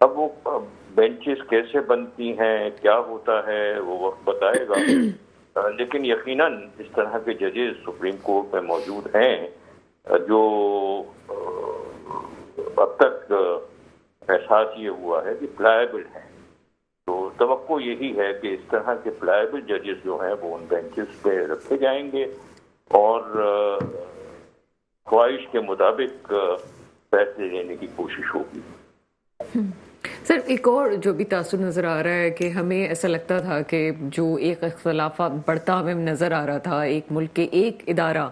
اب وہ بینچز کیسے بنتی ہیں، کیا ہوتا ہے، وہ وقت بتائے گا، لیکن یقیناً اس طرح کے ججز سپریم کورٹ میں موجود ہیں جو اب تک احساس یہ ہوا ہے کہ پلائبل ہیں. تو توقع یہی ہے کہ اس طرح کے پلائبل ججز جو ہیں وہ ان بینچز پہ رکھے جائیں گے اور خواہش کے مطابق فیصلے لینے کی کوشش ہوگی. سر ایک اور جو بھی تاثر نظر آ رہا ہے کہ ہمیں ایسا لگتا تھا کہ جو ایک اختلاف بڑھتا ہمیں نظر آ رہا تھا ایک ملک کے ایک ادارہ،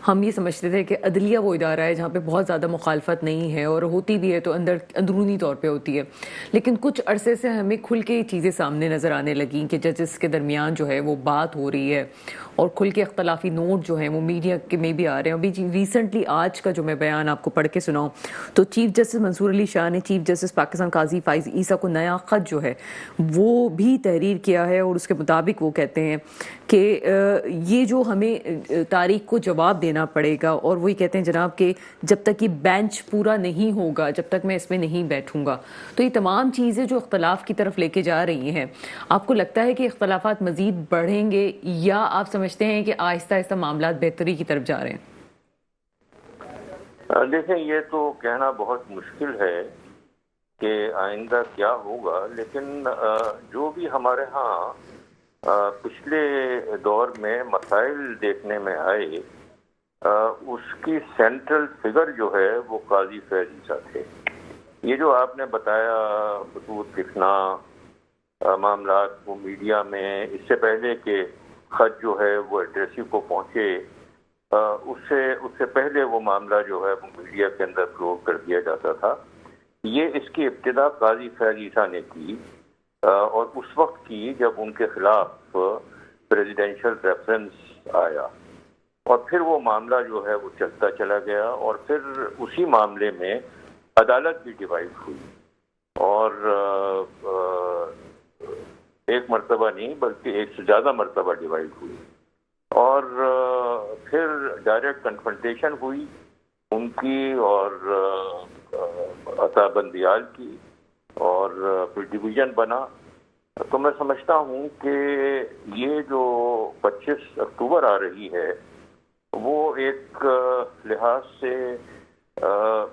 ہم یہ سمجھتے تھے کہ عدلیہ وہ ادارہ ہے جہاں پہ بہت زیادہ مخالفت نہیں ہے اور ہوتی بھی ہے تو اندرونی طور پہ ہوتی ہے، لیکن کچھ عرصے سے ہمیں کھل کے یہ چیزیں سامنے نظر آنے لگیں کہ ججز کے درمیان جو ہے وہ بات ہو رہی ہے اور کھل کے اختلافی نوٹ جو ہیں وہ میڈیا کے میں بھی آ رہے ہیں. ابھی ریسنٹلی آج کا جو میں بیان آپ کو پڑھ کے سناؤں تو چیف جسٹس منصور علی شاہ نے چیف جسٹس پاکستان قاضی فائز عیسیٰ کو نیا خط جو ہے وہ بھی تحریر کیا ہے اور اس کے مطابق وہ کہتے ہیں کہ یہ جو ہمیں تاریخ کو جواب دینا پڑے گا، اور وہی کہتے ہیں جناب کہ جب تک یہ بینچ پورا نہیں ہوگا جب تک میں اس میں نہیں بیٹھوں گا. تو یہ تمام چیزیں جو اختلاف کی طرف لے کے جا رہی ہیں، آپ کو لگتا ہے کہ اختلافات مزید بڑھیں گے یا آپ سمجھتے ہیں کہ آہستہ آہستہ معاملات بہتری کی طرف جا رہے ہیں؟ دیکھیں یہ تو کہنا بہت مشکل ہے کہ آئندہ کیا ہوگا، لیکن جو بھی ہمارے ہاں پچھلے دور میں مسائل دیکھنے میں آئے اس کی سینٹرل فگر جو ہے وہ قاضی فیض عیسیٰ تھے. یہ جو آپ نے بتایا خطوط لکھنا، معاملات کو میڈیا میں اس سے پہلے کہ خط جو ہے وہ ایڈریسی کو پہنچے، اس سے پہلے وہ معاملہ جو ہے وہ میڈیا کے اندر فلور کر دیا جاتا تھا. یہ اس کی ابتدا قاضی فیض عیسیٰ نے کی اور اس وقت کی جب ان کے خلاف پریزیڈینشل ریفرنس آیا، اور پھر وہ معاملہ جو ہے وہ چلتا چلا گیا اور پھر اسی معاملے میں عدالت بھی ڈیوائڈ ہوئی اور ایک مرتبہ نہیں بلکہ ایک سے زیادہ مرتبہ ڈیوائڈ ہوئی اور پھر ڈائریکٹ کنفرنٹیشن ہوئی ان کی اور عطا بندیال کی اور پھر ڈویژن بنا. تو میں سمجھتا ہوں کہ یہ جو 25 اکتوبر آ رہی ہے وہ ایک لحاظ سے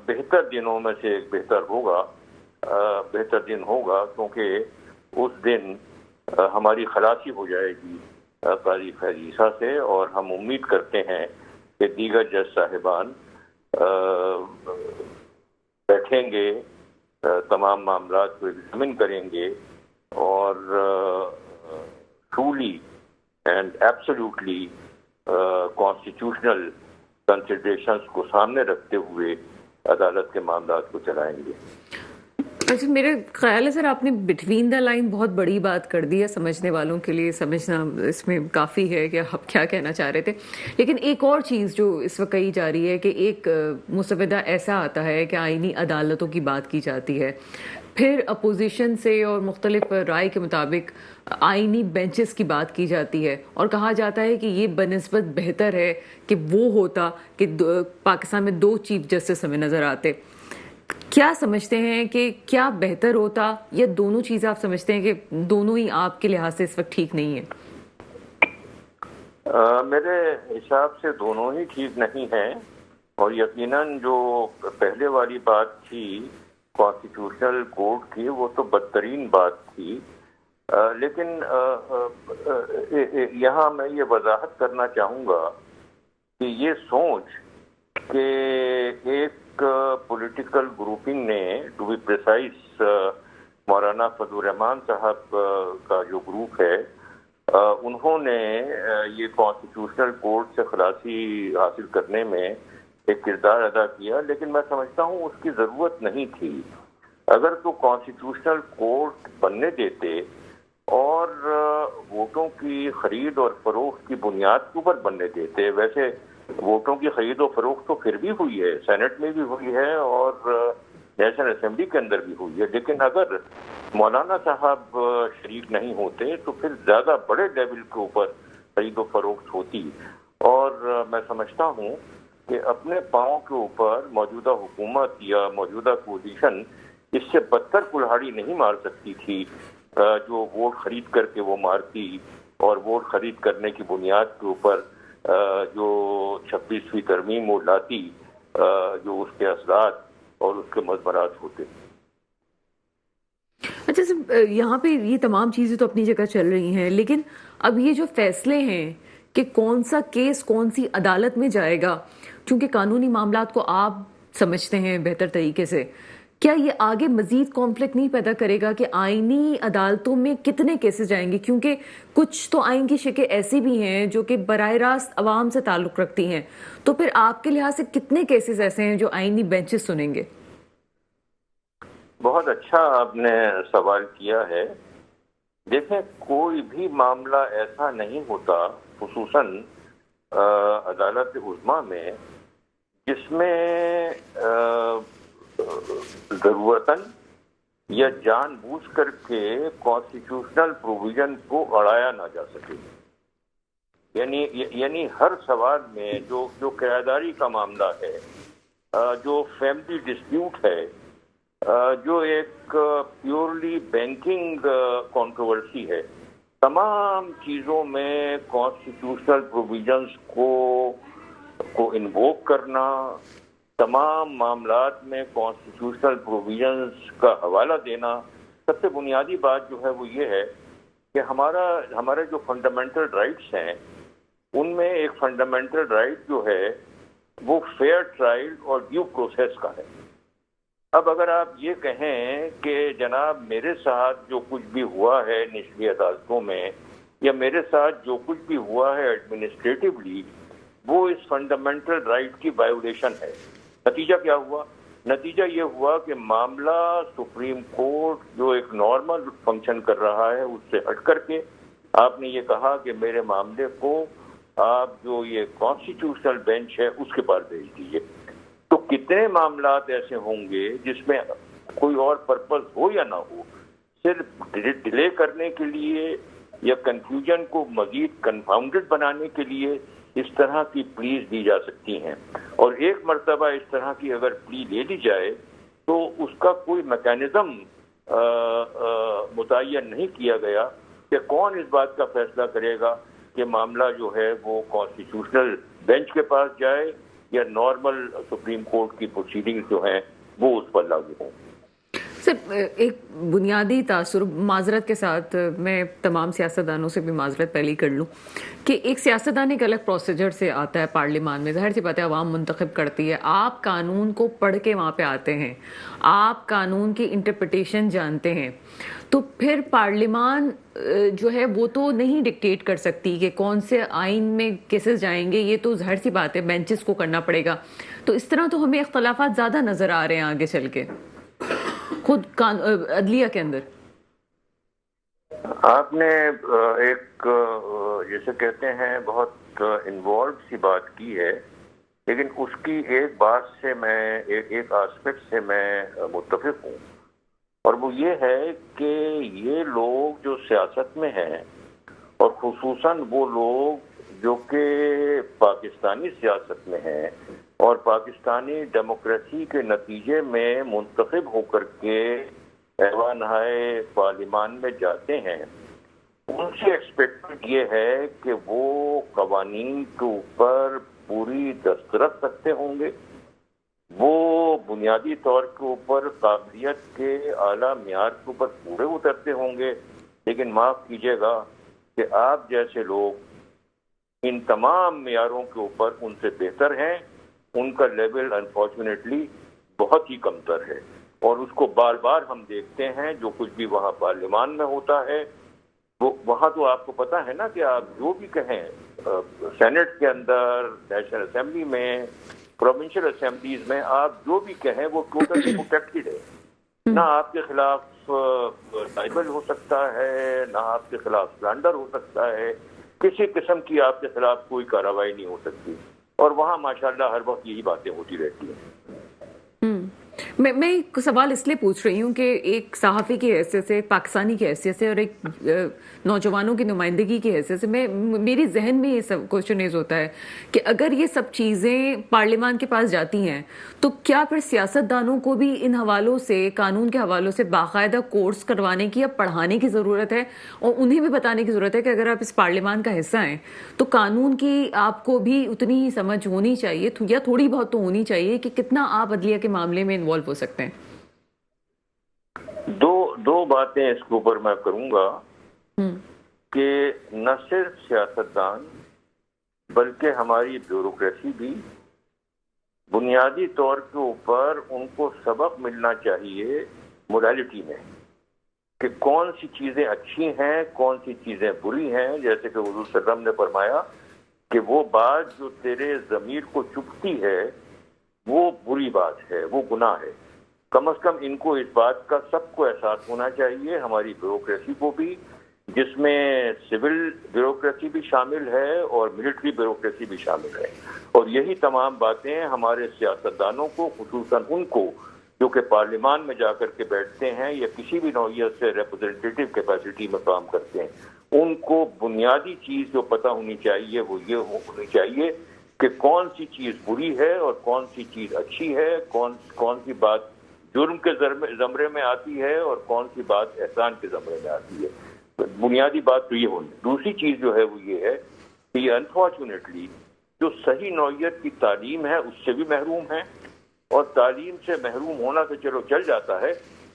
بہتر دنوں میں سے ایک بہتر دن ہوگا کیونکہ اس دن ہماری خلاصی ہو جائے گی قاضی فیض عیسیٰ سے اور ہم امید کرتے ہیں کہ دیگر جج صاحبان بیٹھیں گے، تمام معاملات کو ایگزامن کریں گے اور truly and absolutely constitutional considerations کو سامنے رکھتے ہوئے عدالت کے معاملات کو چلائیں گے. اچھا، میرا خیال ہے سر آپ نے بٹوین دا لائن بہت بڑی بات کر دی ہے، سمجھنے والوں کے لیے سمجھنا اس میں کافی ہے کہ آپ کیا کہنا چاہ رہے تھے. لیکن ایک اور چیز جو اس وقت کہی جا رہی ہے کہ ایک مسودہ ایسا آتا ہے کہ آئینی عدالتوں کی بات کی جاتی ہے، پھر اپوزیشن سے اور مختلف رائے کے مطابق آئینی بینچز کی بات کی جاتی ہے اور کہا جاتا ہے کہ یہ بنسبت بہتر ہے کہ وہ ہوتا کہ پاکستان میں 2 چیف جسٹس ہمیں نظر آتے. کیا سمجھتے ہیں کہ کیا بہتر ہوتا یا دونوں چیزیں آپ سمجھتے ہیں کہ دونوں ہی آپ کے لحاظ سے اس وقت ٹھیک نہیں ہیں؟ میرے حساب سے دونوں ہی ٹھیک نہیں ہیں اور یقیناً جو پہلے والی بات تھی کانسٹیٹیوشنل کورٹ کی وہ تو بدترین بات تھی. لیکن یہاں میں یہ وضاحت کرنا چاہوں گا کہ یہ سوچ کہ ایک پولیٹیکل گروپنگ نے ٹو بی پریسائز مولانا فضل الرحمان صاحب کا جو گروپ ہے انہوں نے یہ کانسٹیٹیوشنل کورٹ سے خلاصی حاصل کرنے میں ایک کردار ادا کیا، لیکن میں سمجھتا ہوں اس کی ضرورت نہیں تھی. اگر تو کانسٹیٹیوشنل کورٹ بننے دیتے اور ووٹوں کی خرید اور فروخت کی بنیاد کے اوپر بننے دیتے، ویسے ووٹوں کی خرید و فروخت تو پھر بھی ہوئی ہے، سینٹ میں بھی ہوئی ہے اور نیشنل اسمبلی کے اندر بھی ہوئی ہے، لیکن اگر مولانا صاحب شریک نہیں ہوتے تو پھر زیادہ بڑے لیول کے اوپر خرید و فروخت ہوتی. اور میں سمجھتا ہوں کہ اپنے پاؤں کے اوپر موجودہ حکومت یا موجودہ پوزیشن اس سے بدتر کلہاڑی نہیں مار سکتی تھی جو ووٹ خرید کر کے وہ مارتی، اور ووٹ خرید کرنے کی بنیاد کے اوپر جو 26ویں ترمیم وہ لاتی، جو اس کے اثرات اور اس کے مضمرات ہوتے۔ اچھا سر، یہاں پہ یہ تمام چیزیں تو اپنی جگہ چل رہی ہیں، لیکن اب یہ جو فیصلے ہیں کہ کون سا کیس کون سی عدالت میں جائے گا، چونکہ قانونی معاملات کو آپ سمجھتے ہیں بہتر طریقے سے، کیا یہ آگے مزید کانفلکٹ نہیں پیدا کرے گا کہ آئینی عدالتوں میں کتنے کیسز جائیں گے؟ کیونکہ کچھ تو آئین کی شکیں ایسی بھی ہیں جو کہ براہ راست عوام سے تعلق رکھتی ہیں، تو پھر آپ کے لحاظ سے کتنے کیسز ایسے ہیں جو آئینی بینچز سنیں گے؟ بہت اچھا آپ نے سوال کیا ہے۔ دیکھیں، کوئی بھی معاملہ ایسا نہیں ہوتا، خصوصاً عدالت عظمیٰ میں، جس میں ضرورتاً یا جان بوجھ کر کے کانسٹیٹیوشنل پروویژن کو اڑایا نہ جا سکے۔ یعنی ہر سوال میں جو قیاداری کا معاملہ ہے، جو فیملی ڈسپیوٹ ہے، جو ایک پیورلی بینکنگ کنٹروورسی ہے، تمام چیزوں میں کانسٹیٹیوشنل پروویژنز کو انووک کرنا، تمام معاملات میں کانسٹیٹیوشنل پروویژنز کا حوالہ دینا، سب سے بنیادی بات جو ہے وہ یہ ہے کہ ہمارے جو فنڈامنٹل رائٹس ہیں، ان میں ایک فنڈامنٹل رائٹ جو ہے وہ فیئر ٹرائل اور ڈیو پروسیس کا ہے۔ اب اگر آپ یہ کہیں کہ جناب میرے ساتھ جو کچھ بھی ہوا ہے نچلی عدالتوں میں، یا میرے ساتھ جو کچھ بھی ہوا ہے ایڈمنسٹریٹولی، وہ اس فنڈامنٹل رائٹ کی وائیولیشن ہے، نتیجہ کیا ہوا؟ نتیجہ یہ ہوا کہ معاملہ سپریم کورٹ جو ایک نارمل فنکشن کر رہا ہے اس سے ہٹ کر کے آپ نے یہ کہا کہ میرے معاملے کو آپ جو یہ کانسٹیٹیوشنل بینچ ہے اس کے پاس بھیج دیجیے۔ تو کتنے معاملات ایسے ہوں گے جس میں کوئی اور پرپز ہو یا نہ ہو، صرف ڈیلے کرنے کے لیے یا کنفیوژن کو مزید کنفاؤنڈڈ بنانے کے لیے اس طرح کی پلیز دی جا سکتی ہیں۔ اور ایک مرتبہ اس طرح کی اگر پلی لے لی جائے تو اس کا کوئی میکینزم متعین نہیں کیا گیا کہ کون اس بات کا فیصلہ کرے گا کہ معاملہ جو ہے وہ کانسٹیٹیوشنل بینچ کے پاس جائے یا نارمل سپریم کورٹ کی پروسیڈنگ جو ہیں وہ اس پر لاگو ہوں۔ سر، ایک بنیادی تاثر، معذرت کے ساتھ میں تمام سیاستدانوں سے بھی معذرت پہلے ہی کر لوں، کہ ایک سیاستدان ایک الگ پروسیجر سے آتا ہے پارلیمان میں، ظاہر سی بات ہے عوام منتخب کرتی ہے، آپ قانون کو پڑھ کے وہاں پہ آتے ہیں، آپ قانون کی انٹرپریٹیشن جانتے ہیں، تو پھر پارلیمان جو ہے وہ تو نہیں ڈکٹیٹ کر سکتی کہ کون سے آئین میں کیسز جائیں گے، یہ تو ظاہر سی بات ہے بینچز کو کرنا پڑے گا۔ تو اس طرح تو ہمیں اختلافات زیادہ نظر آ رہے ہیں آگے چل کے خود عدلیہ کے اندر۔ آپ نے ایک جیسے کہتے ہیں بہت انوالوڈ سی بات کی ہے، لیکن اس کی ایک بات سے میں ایک آسپیکٹ سے میں متفق ہوں، اور وہ یہ ہے کہ یہ لوگ جو سیاست میں ہیں، اور خصوصاً وہ لوگ جو کہ پاکستانی سیاست میں ہیں اور پاکستانی ڈیموکریسی کے نتیجے میں منتخب ہو کر کے ایوانہائے پارلیمان میں جاتے ہیں، ان سے ایکسپیکٹڈ یہ ہے کہ وہ قوانین کے اوپر پوری دسترس رکھتے ہوں گے، وہ بنیادی طور کے اوپر قابلیت کے اعلیٰ معیار کے اوپر پورے اترتے ہوں گے، لیکن معاف کیجیے گا کہ آپ جیسے لوگ ان تمام معیاروں کے اوپر ان سے بہتر ہیں، ان کا لیول انفارچونیٹلی بہت ہی کمتر ہے، اور اس کو بار بار ہم دیکھتے ہیں جو کچھ بھی وہاں پارلیمان میں ہوتا ہے، وہ وہاں تو آپ کو پتہ ہے نا کہ آپ جو بھی کہیں سینٹ کے اندر، نیشنل اسمبلی میں، پروونشل اسمبلیز میں، آپ جو بھی کہیں وہ ٹوٹلی پروٹیکٹڈ ہے، نہ آپ کے خلاف لائبل ہو سکتا ہے، نہ آپ کے خلاف سلانڈر ہو سکتا ہے، کسی قسم کی آپ کے خلاف کوئی کارروائی نہیں ہو سکتی، اور وہاں ماشاءاللہ ہر وقت یہی باتیں ہوتی رہتی ہیں۔ میں ایک سوال اس لیے پوچھ رہی ہوں کہ ایک صحافی کی حیثیت سے، ایک پاکستانی کی حیثیت سے اور ایک نوجوانوں کی نمائندگی کی حیثیت سے میری ذہن میں یہ سب کوشچن ریز ہوتا ہے کہ اگر یہ سب چیزیں پارلیمان کے پاس جاتی ہیں تو کیا پھر سیاستدانوں کو بھی ان حوالوں سے، قانون کے حوالوں سے باقاعدہ کورس کروانے کی یا پڑھانے کی ضرورت ہے، اور انہیں بھی بتانے کی ضرورت ہے کہ اگر آپ اس پارلیمان کا حصہ ہیں تو قانون کی آپ کو بھی اتنی ہی سمجھ ہونی چاہیے یا تھوڑی بہت تو ہونی چاہیے کہ کتنا آپ عدلیہ کے معاملے میں انوالو ہو سکتے ہیں؟ دو باتیں اس کے اوپر میں کروں گا کہ نہ صرف سیاستدان بلکہ ہماری بیوروکریسی بھی بنیادی طور کے اوپر ان کو سبق ملنا چاہیے موڈیلٹی میں کہ کون سی چیزیں اچھی ہیں، کون سی چیزیں بری ہیں. جیسے کہ حضور صلی اللہ علیہ وسلم نے فرمایا کہ وہ بات جو تیرے ضمیر کو چبھتی ہے وہ بری بات ہے، وہ گناہ ہے. کم از کم ان کو اس بات کا سب کو احساس ہونا چاہیے، ہماری بیوروکریسی کو بھی، جس میں سول بیوروکریسی بھی شامل ہے اور ملٹری بیوروکریسی بھی شامل ہے. اور یہی تمام باتیں ہمارے سیاستدانوں کو، خصوصاً ان کو جو کہ پارلیمان میں جا کر کے بیٹھتے ہیں یا کسی بھی نوعیت سے ریپرزینٹیٹیو کیپیسٹی میں کام کرتے ہیں، ان کو بنیادی چیز جو پتہ ہونی چاہیے وہ یہ ہونی چاہیے کہ کون سی چیز بری ہے اور کون سی چیز اچھی ہے، کون سی بات جرم کے زمرے میں آتی ہے اور کون سی بات احسان کے زمرے میں آتی ہے. بنیادی بات تو یہ ہونی. دوسری چیز جو ہے وہ یہ ہے کہ یہ انفارچونیٹلی جو صحیح نوعیت کی تعلیم ہے اس سے بھی محروم ہے، اور تعلیم سے محروم ہونا تو چلو چل جاتا ہے،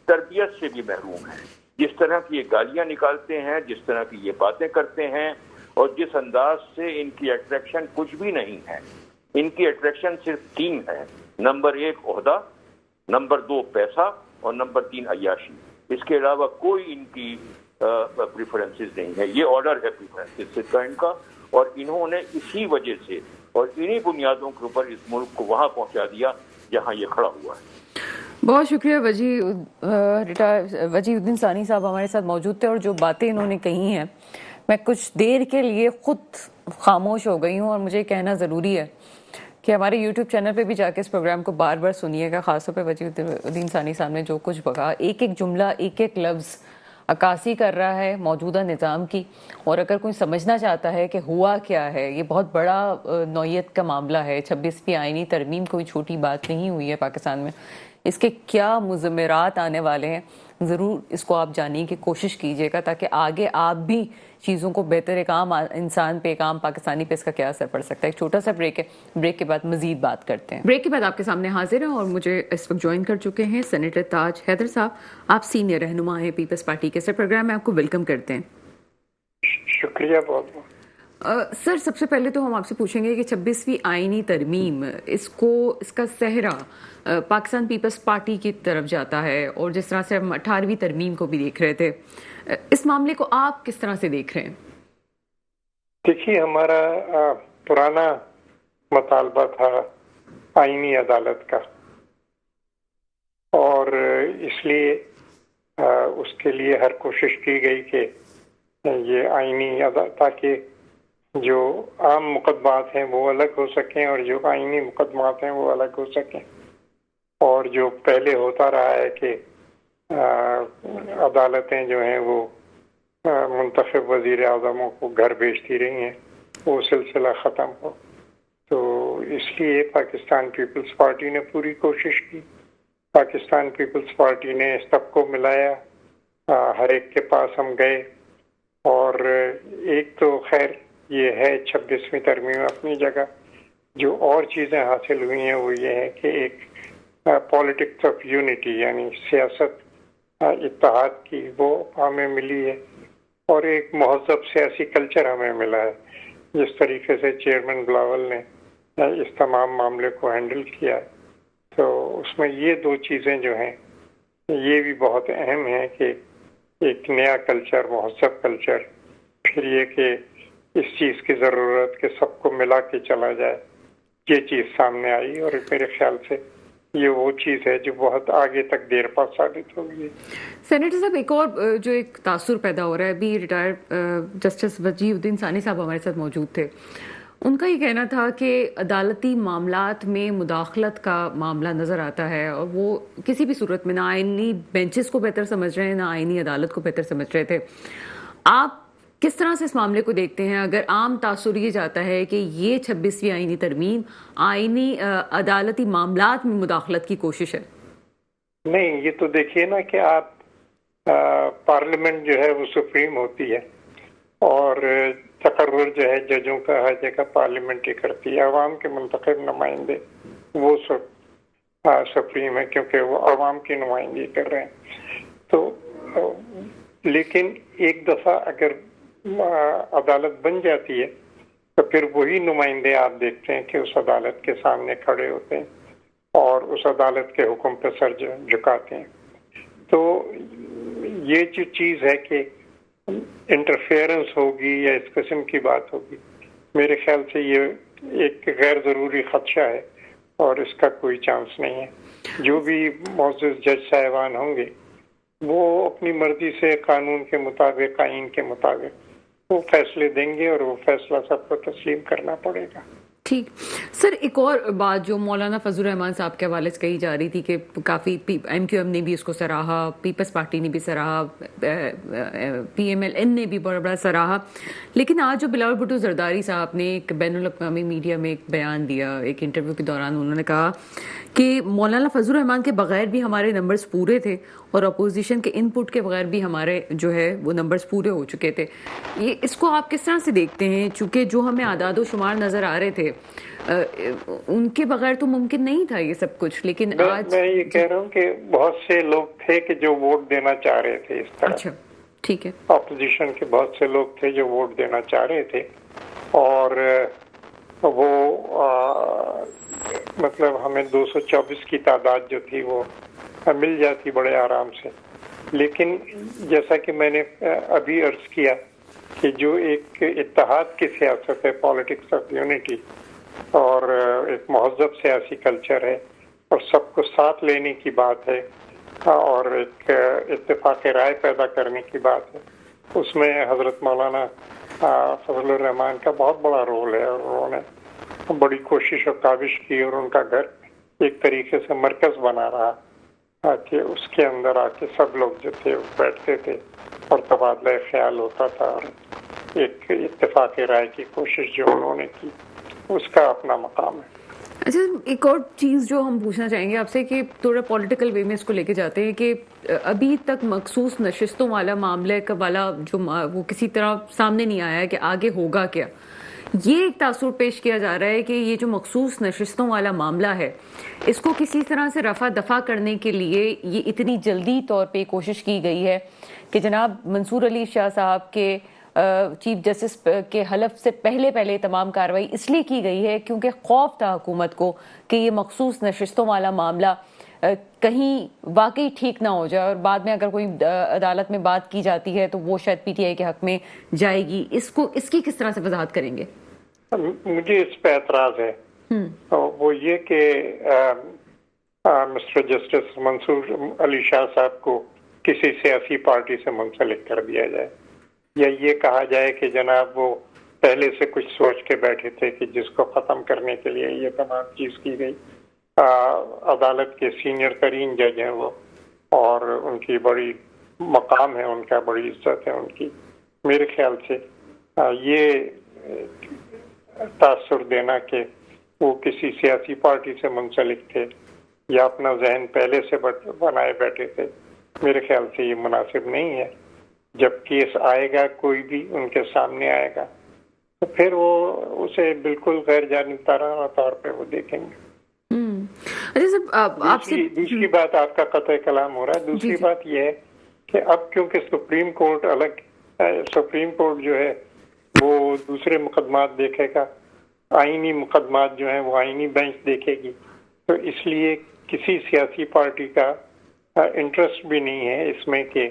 تربیت سے بھی محروم ہے. جس طرح کی یہ گالیاں نکالتے ہیں، جس طرح کی یہ باتیں کرتے ہیں، اور جس انداز سے ان کی اٹریکشن کچھ بھی نہیں ہے. ان کی اٹریکشن صرف 3 ہے. نمبر 1 عہدہ، نمبر 2 پیسہ، اور نمبر 3 عیاشی. اس کے علاوہ کوئی ان کی پریفرنسز نہیں ہے. یہ آرڈر ہے پریفرنسز کا ان کا، اور انہوں نے اسی وجہ سے اور انہی بنیادوں کے اوپر اس ملک کو وہاں پہنچا دیا جہاں یہ کھڑا ہوا ہے. بہت شکریہ. وجیہ الدین ثانی صاحب ہمارے ساتھ موجود تھے، اور جو باتیں انہوں نے کہی ہیں میں کچھ دیر کے لیے خود خاموش ہو گئی ہوں، اور مجھے کہنا ضروری ہے کہ ہمارے یوٹیوب چینل پہ بھی جا کے اس پروگرام کو بار بار سنیے گا. خاص طور پہ وجیہ الدین ثانی صاحب نے جو کچھ کہا، ایک ایک جملہ، ایک ایک لفظ عکاسی کر رہا ہے موجودہ نظام کی. اور اگر کوئی سمجھنا چاہتا ہے کہ ہوا کیا ہے، یہ بہت بڑا نوعیت کا معاملہ ہے. 26ویں آئینی ترمیم کوئی چھوٹی بات نہیں ہوئی ہے پاکستان میں. اس کے کیا مضمرات آنے والے ہیں، ضرور اس کو آپ جاننے کی کوشش کیجیے گا، تاکہ آگے آپ بھی چیزوں کو بہتر، ایک عام انسان پہ، ایک عام پاکستانی پہ اس کا کیا اثر پڑ سکتا ہے. ایک چھوٹا سا بریک ہے، بریک کے بعد مزید بات کرتے ہیں. بریک کے بعد آپ کے سامنے حاضر ہیں، اور مجھے اس وقت جوائن کر چکے ہیں سینیٹر تاج حیدر صاحب. آپ سینئر رہنما ہیں پیپلز پارٹی کے. سر پروگرام میں آپ کو ویلکم کرتے ہیں. شکریہ بہت بہت. سر سب سے پہلے تو ہم آپ سے پوچھیں گے کہ 26ویں آئینی ترمیم، اس کا صحرا پاکستان پیپلز پارٹی کی طرف جاتا ہے، اور جس طرح سے ہم 18ویں ترمیم کو بھی دیکھ رہے تھے، اس معاملے کو آپ کس طرح سے دیکھ رہے ہیں؟ دیکھیے، ہمارا پرانا مطالبہ تھا آئینی عدالت کا، اور اس لیے اس کے لیے ہر کوشش کی گئی کہ یہ آئینی تاکہ جو عام مقدمات ہیں وہ الگ ہو سکیں اور جو آئینی مقدمات ہیں وہ الگ ہو سکیں. اور جو پہلے ہوتا رہا ہے کہ عدالتیں جو ہیں وہ منتخب وزیر اعظموں کو گھر بھیجتی رہی ہیں، وہ سلسلہ ختم ہو. تو اس لیے پاکستان پیپلز پارٹی نے پوری کوشش کی. پاکستان پیپلز پارٹی نے سب کو ملایا، ہر ایک کے پاس ہم گئے. اور ایک تو خیر یہ ہے 26ویں ترمیم اپنی جگہ. جو اور چیزیں حاصل ہوئی ہیں وہ یہ ہے کہ ایک پالیٹکس آف یونٹی، یعنی سیاست اتحاد کی، وہ ہمیں ملی ہے. اور ایک مہذب سیاسی کلچر ہمیں ملا ہے. جس طریقے سے چیئرمین بلاول نے اس تمام معاملے کو ہینڈل کیا ہے، تو اس میں یہ 2 چیزیں جو ہیں یہ بھی بہت اہم ہیں کہ ایک نیا کلچر، مہذب کلچر. پھر یہ کہ اس چیز کی ضرورت کہ سب کو ملا کے چلا جائے، یہ چیز سامنے آئی. اور میرے خیال سے یہ وہ چیز ہے جو بہت آگے تک دیر پا ثابت ہوگی. سینیٹر صاحب، ایک اور جو ایک تاثر پیدا ہو رہا ہے، ابھی ریٹائرڈ جسٹس وجیہ الدین ثانی صاحب ہمارے ساتھ موجود تھے. ان کا یہ کہنا تھا کہ عدالتی معاملات میں مداخلت کا معاملہ نظر آتا ہے اور وہ کسی بھی صورت میں نہ آئینی بینچز کو بہتر سمجھ رہے ہیں نہ آئینی عدالت کو بہتر سمجھ رہے تھے. آپ کس طرح سے اس معاملے کو دیکھتے ہیں؟ اگر عام تاثر یہ جاتا ہے کہ یہ 26ویں آئینی ترمیم آئینی عدالتی معاملات میں مداخلت کی کوشش ہے. نہیں، یہ تو دیکھیے نا کہ آپ پارلیمنٹ جو ہے وہ سپریم ہوتی ہے اور تقرر جو ہے ججوں کا ہر جگہ پارلیمنٹ ہی کرتی ہے. عوام کے منتخب نمائندے وہ سپریم ہے کیونکہ وہ عوام کی نمائندگی کر رہے ہیں. تو لیکن ایک دفعہ اگر عدالت بن جاتی ہے تو پھر وہی نمائندے آپ دیکھتے ہیں کہ اس عدالت کے سامنے کھڑے ہوتے ہیں اور اس عدالت کے حکم پہ سر جھکاتے ہیں. تو یہ جو چیز ہے کہ انٹرفیئرنس ہوگی یا اس قسم کی بات ہوگی، میرے خیال سے یہ ایک غیر ضروری خدشہ ہے اور اس کا کوئی چانس نہیں ہے. جو بھی معزز جج صاحبان ہوں گے وہ اپنی مرضی سے قانون کے مطابق، آئین کے مطابق وہ فیصلے دیں گے اور وہ فیصلہ سب کو تسلیم کرنا پڑے گا. ٹھیک سر، ایک اور بات جو مولانا فضل الرحمان صاحب کے حوالے سے کہی جا رہی تھی کہ کافی ایم کیو ایم نے بھی اس کو سراہا، پیپلز پارٹی نے بھی سراہا، پی ایم ایل این نے بھی بڑا بڑا سراہا، لیکن آج جو بلاول بھٹو زرداری صاحب نے ایک بین الاقوامی میڈیا میں ایک بیان دیا، ایک انٹرویو کے دوران انہوں نے کہا کہ مولانا فضل الرحمان کے بغیر بھی ہمارے نمبرز پورے تھے اور اپوزیشن کے ان پٹ کے بغیر بھی ہمارے جو ہے وہ نمبرز پورے ہو چکے تھے. یہ اس کو آپ کس طرح سے دیکھتے ہیں؟ چونکہ جو ہمیں اعداد و شمار نظر آ رہے تھے ان کے بغیر تو ممکن نہیں تھا یہ سب کچھ، لیکن آج میں یہ کہہ رہا ہوں کہ بہت سے لوگ تھے کہ جو ووٹ دینا چاہ رہے تھے اس طرح. اچھا ٹھیک ہے. اپوزیشن کے بہت سے لوگ تھے جو ووٹ دینا چاہ رہے تھے اور وہ مطلب ہمیں 224 کی تعداد جو تھی وہ مل جاتی بڑے آرام سے. لیکن جیسا کہ میں نے ابھی عرض کیا کہ جو ایک اتحاد کی سیاست ہے، پالیٹکس آف یونٹی، اور ایک مہذب سیاسی کلچر ہے اور سب کو ساتھ لینے کی بات ہے اور ایک اتفاق رائے پیدا کرنے کی بات ہے، اس میں حضرت مولانا فضل الرحمان کا بہت بڑا رول ہے اور انہوں نے بڑی کوشش اور کاوش کی اور ان کا گھر ایک طریقے سے مرکز بنا رہا کہ اس کے اندر آ کے سب لوگ جو تھے بیٹھتے تھے اور تبادلہ خیال ہوتا تھا اور ایک اتفاق رائے کی کوشش جو انہوں نے کی اس کا اپنا مقام ہے. اچھا، ایک اور چیز جو ہم پوچھنا چاہیں گے آپ سے کہ تھوڑا پولیٹیکل وے میں اس کو لے کے جاتے ہیں کہ ابھی تک مخصوص نشستوں والا معاملے کا والا جو وہ کسی طرح سامنے نہیں آیا ہے کہ آگے ہوگا کیا. یہ ایک تاثر پیش کیا جا رہا ہے کہ یہ جو مخصوص نشستوں والا معاملہ ہے اس کو کسی طرح سے رفع دفع کرنے کے لیے یہ اتنی جلدی طور پہ کوشش کی گئی ہے کہ جناب منصور علی شاہ صاحب کے چیف جسٹس کے حلف سے پہلے تمام کارروائی اس لیے کی گئی ہے کیونکہ خوف تھا حکومت کو کہ یہ مخصوص نشستوں والا معاملہ کہیں واقعی ٹھیک نہ ہو جائے اور بعد میں اگر کوئی عدالت میں بات کی جاتی ہے تو وہ شاید پی ٹی آئی کے حق میں جائے گی. اس کی کس طرح سے وضاحت کریں گے؟ مجھے اس پہ اعتراض ہے. وہ یہ کہ مسٹر جسٹس منصور علی شاہ صاحب کو کسی سیاسی پارٹی سے منسلک کر دیا جائے یا یہ کہا جائے کہ جناب وہ پہلے سے کچھ سوچ کے بیٹھے تھے کہ جس کو ختم کرنے کے لیے یہ تمام چیز کی گئی. عدالت کے سینئر ترین جج ہیں وہ اور ان کی بڑی مقام ہے، ان کا بڑی عزت ہے ان کی. میرے خیال سے یہ تاثر دینا کہ وہ کسی سیاسی پارٹی سے منسلک تھے یا اپنا ذہن پہلے سے بنائے بیٹھے تھے، میرے خیال سے یہ مناسب نہیں ہے. جب کیس آئے گا کوئی بھی ان کے سامنے آئے گا تو پھر وہ اسے بالکل غیر جانبدارانہ طور پہ وہ دیکھیں گے. دوسری بات آپ کا قطع کلام ہو رہا ہے. دوسری بات یہ ہے کہ اب کیونکہ سپریم کورٹ جو ہے وہ دوسرے مقدمات دیکھے گا، آئینی مقدمات جو ہیں وہ آئینی بینچ دیکھے گی، تو اس لیے کسی سیاسی پارٹی کا انٹرسٹ بھی نہیں ہے اس میں کہ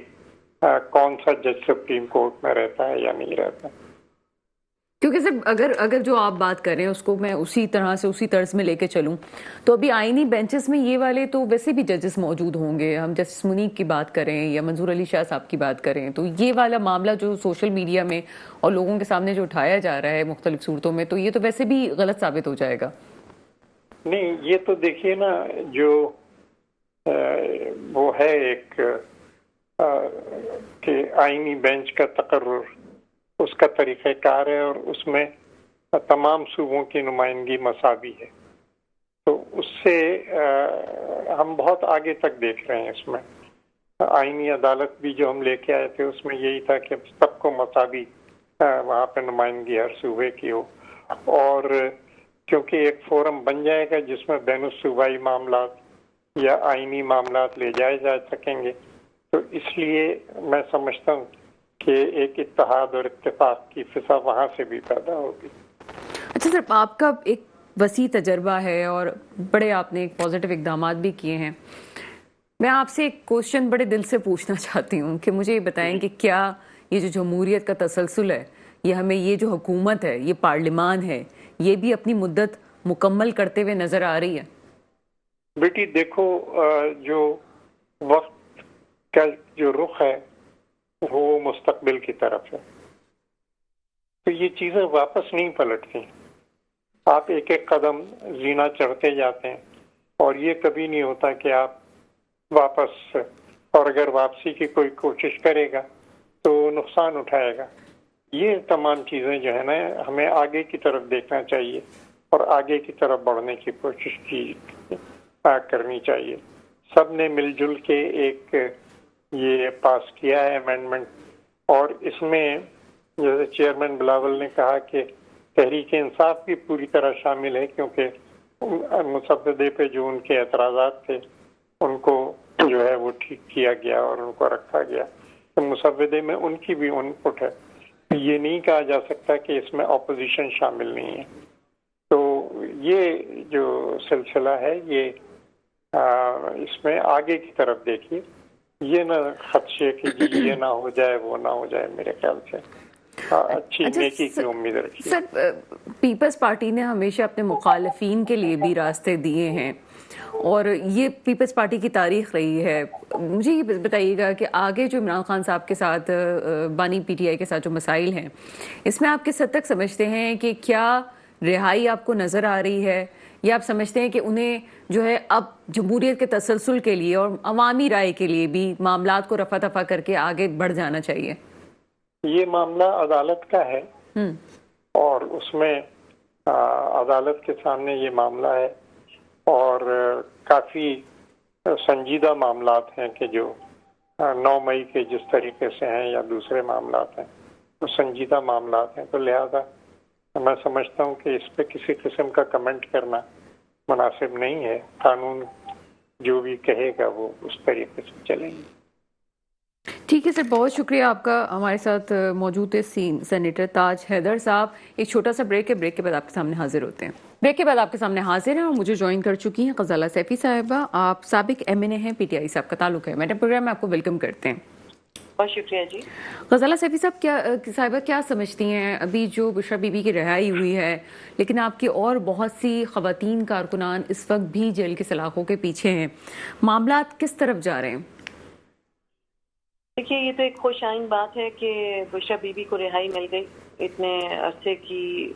کون سا جج سپریم کورٹ میں رہتا ہے یا نہیں رہتا. کیونکہ صرف اگر جو آپ بات کر رہے ہیں اس کو میں اسی طرح سے اسی طرز میں لے کے چلوں تو ابھی آئینی بینچز میں یہ والے تو ویسے بھی ججز موجود ہوں گے. ہم جسٹس منیب کی بات کریں یا منظور علی شاہ صاحب کی بات کریں تو یہ والا معاملہ جو سوشل میڈیا میں اور لوگوں کے سامنے جو اٹھایا جا رہا ہے مختلف صورتوں میں تو یہ تو ویسے بھی غلط ثابت ہو جائے گا. نہیں، یہ تو دیکھیے نا، جو وہ ہے ایک کہ آئینی بینچ کا تقرر، اس کا طریقہ کار ہے اور اس میں تمام صوبوں کی نمائندگی مساوی ہے، تو اس سے ہم بہت آگے تک دیکھ رہے ہیں. اس میں آئینی عدالت بھی جو ہم لے کے آئے تھے اس میں یہی تھا کہ سب کو مساوی وہاں پہ نمائندگی ہر صوبے کی ہو، اور کیونکہ ایک فورم بن جائے گا جس میں بین الصوبائی معاملات یا آئینی معاملات لے جائے جا سکیں گے، تو اس لیے میں سمجھتا ہوں کہ ایک اتحاد اور اتفاق کی فضا وہاں سے بھی پیدا ہوگی. اچھا سر، آپ کا ایک وسیع تجربہ ہے اور بڑے آپ نے پازیٹیو اقدامات بھی کیے ہیں. میں آپ سے ایک کوشچن بڑے دل سے پوچھنا چاہتی ہوں کہ مجھے یہ بتائیں کہ کیا یہ جو جمہوریت کا تسلسل ہے، یہ ہمیں یہ جو حکومت ہے، یہ پارلیمان ہے، یہ بھی اپنی مدت مکمل کرتے ہوئے نظر آ رہی ہے؟ بیٹی دیکھو، جو وقت کا جو رخ ہے وہ مستقبل کی طرف ہے، تو یہ چیزیں واپس نہیں پلٹتی. آپ ایک ایک قدم زینہ چڑھتے جاتے ہیں اور یہ کبھی نہیں ہوتا کہ آپ واپس، اور اگر واپسی کی کوئی کوشش کرے گا تو نقصان اٹھائے گا. یہ تمام چیزیں جو ہے نا ہمیں آگے کی طرف دیکھنا چاہیے اور آگے کی طرف بڑھنے کی کوشش کرنی چاہیے. سب نے مل جل کے ایک یہ پاس کیا ہے امینڈمنٹ، اور اس میں جیسے چیئرمین بلاول نے کہا کہ تحریک انصاف بھی پوری طرح شامل ہے، کیونکہ مسودے پہ جو ان کے اعتراضات تھے ان کو جو ہے وہ ٹھیک کیا گیا اور ان کو رکھا گیا. تو مسودے میں ان کی بھی ان پٹ ہے. یہ نہیں کہا جا سکتا کہ اس میں اپوزیشن شامل نہیں ہے. تو یہ جو سلسلہ ہے یہ اس میں آگے کی طرف دیکھیے، یہ نہ خدشے کہ جی یہ نہ ہو جائے وہ نہ ہو جائے. میرے خیال سے اچھی نیکی کی امید رکھیے. سر، پیپلز پارٹی نے ہمیشہ اپنے مخالفین کے لیے بھی راستے دیے ہیں اور یہ پیپلز پارٹی کی تاریخ رہی ہے. مجھے یہ بتائیے گا کہ آگے جو عمران خان صاحب کے ساتھ، بانی پی ٹی آئی کے ساتھ جو مسائل ہیں، اس میں آپ کس حد تک سمجھتے ہیں کہ کیا رہائی آپ کو نظر آ رہی ہے، یا آپ سمجھتے ہیں کہ انہیں جو ہے اب جمہوریت کے تسلسل کے لیے اور عوامی رائے کے لیے بھی معاملات کو رفع دفع کر کے آگے بڑھ جانا چاہیے؟ یہ معاملہ عدالت کا ہے اور اس میں عدالت کے سامنے یہ معاملہ ہے، اور کافی سنجیدہ معاملات ہیں کہ جو 9 مئی کے جس طریقے سے ہیں یا دوسرے معاملات ہیں وہ سنجیدہ معاملات ہیں. تو لہذا میں سمجھتا ہوں کہ اس پہ کسی قسم کا کمنٹ کرنا مناسب نہیں ہے. قانون جو بھی کہے گا وہ اس طریقے سے چلیں گے. ٹھیک ہے سر، بہت شکریہ آپ کا. ہمارے ساتھ موجود ہے سینیٹر تاج حیدر صاحب. ایک چھوٹا سا بریک ہے، بریک کے بعد آپ کے سامنے حاضر ہوتے ہیں. بریک کے بعد آپ کے سامنے حاضر ہیں اور مجھے جوائن کر چکی ہیں غزالہ سیفی صاحبہ. آپ سابق ایم این اے ہیں، پی ٹی آئی صاحب کا تعلق ہے. میڈم پروگرام میں آپ کو ویلکم کرتے ہیں. بہت شکریہ جی. غزالہ سیفی صاحبہ کیا سمجھتی ہیں؟ ابھی جو بشرا بی بی کی رہائی ہوئی ہے، لیکن آپ کی اور بہت سی خواتین کارکنان اس وقت بھی جیل کے سلاخوں کے پیچھے ہیں. معاملات کس طرف جا رہے ہیں؟ دیکھیے، یہ تو ایک خوش آئند بات ہے کہ بشرا بی بی کو رہائی مل گئی اتنے عرصے کی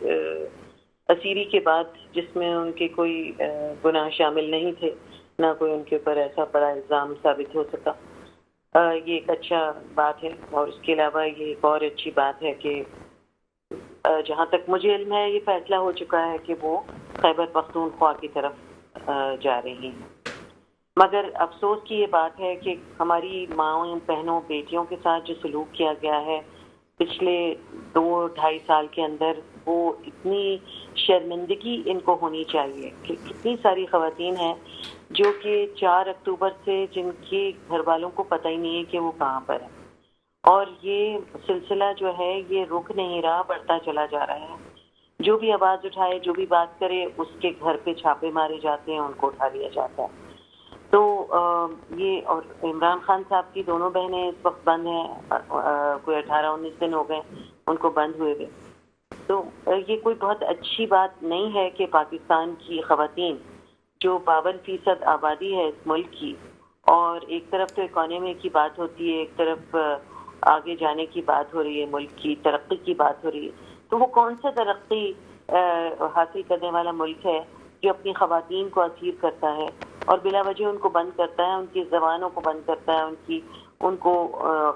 اسیری کے بعد، جس میں ان کے کوئی گناہ شامل نہیں تھے، نہ کوئی ان کے اوپر ایسا بڑا الزام ثابت ہو سکا. یہ ایک اچھا بات ہے. اور اس کے علاوہ یہ ایک اور اچھی بات ہے کہ جہاں تک مجھے علم ہے یہ فیصلہ ہو چکا ہے کہ وہ خیبر پختونخوا کی طرف جا رہی ہیں. مگر افسوس کی یہ بات ہے کہ ہماری ماؤں، بہنوں، بیٹیوں کے ساتھ جو سلوک کیا گیا ہے پچھلے 2-2.5 سال کے اندر، وہ اتنی شرمندگی ان کو ہونی چاہیے کہ کتنی ساری خواتین ہیں جو کہ 4 اکتوبر سے جن کے گھر والوں کو پتہ ہی نہیں ہے کہ وہ کہاں پر ہے، اور یہ سلسلہ جو ہے یہ رک نہیں رہا، بڑھتا چلا جا رہا ہے. جو بھی آواز اٹھائے، جو بھی بات کرے، اس کے گھر پہ چھاپے مارے جاتے ہیں، ان کو اٹھا لیا جاتا ہے. تو یہ، اور عمران خان صاحب کی دونوں بہنیں اس وقت بند ہیں، کوئی 18-19 دن ہو گئے ان کو بند ہوئے ہوئے. تو یہ کوئی بہت اچھی بات نہیں ہے کہ پاکستان کی خواتین جو 52% آبادی ہے اس ملک کی، اور ایک طرف تو اکانومی کی بات ہوتی ہے، ایک طرف آگے جانے کی بات ہو رہی ہے، ملک کی ترقی کی بات ہو رہی ہے، تو وہ کون سا ترقی حاصل کرنے والا ملک ہے جو اپنی خواتین کو اسیر کرتا ہے اور بلا وجہ ان کو بند کرتا ہے، ان کی زبانوں کو بند کرتا ہے، ان کو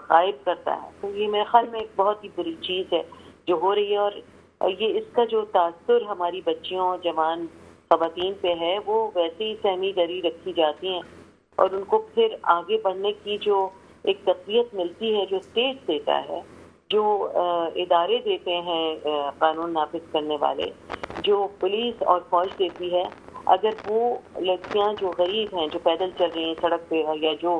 غائب کرتا ہے؟ تو یہ میرے خیال میں ایک بہت ہی بری چیز ہے جو ہو رہی ہے، اور یہ اس کا جو تاثر ہماری بچیوں جوان خواتین پہ ہے وہ ویسے ہی سہمی گری رکھی جاتی ہیں، اور ان کو پھر آگے بڑھنے کی جو ایک تقویت ملتی ہے، جو اسٹیٹ دیتا ہے، جو ادارے دیتے ہیں قانون نافذ کرنے والے، جو پولیس اور فوج دیتی ہے، اگر وہ لڑکیاں جو غریب ہیں، جو پیدل چل رہی ہیں سڑک پہ، یا جو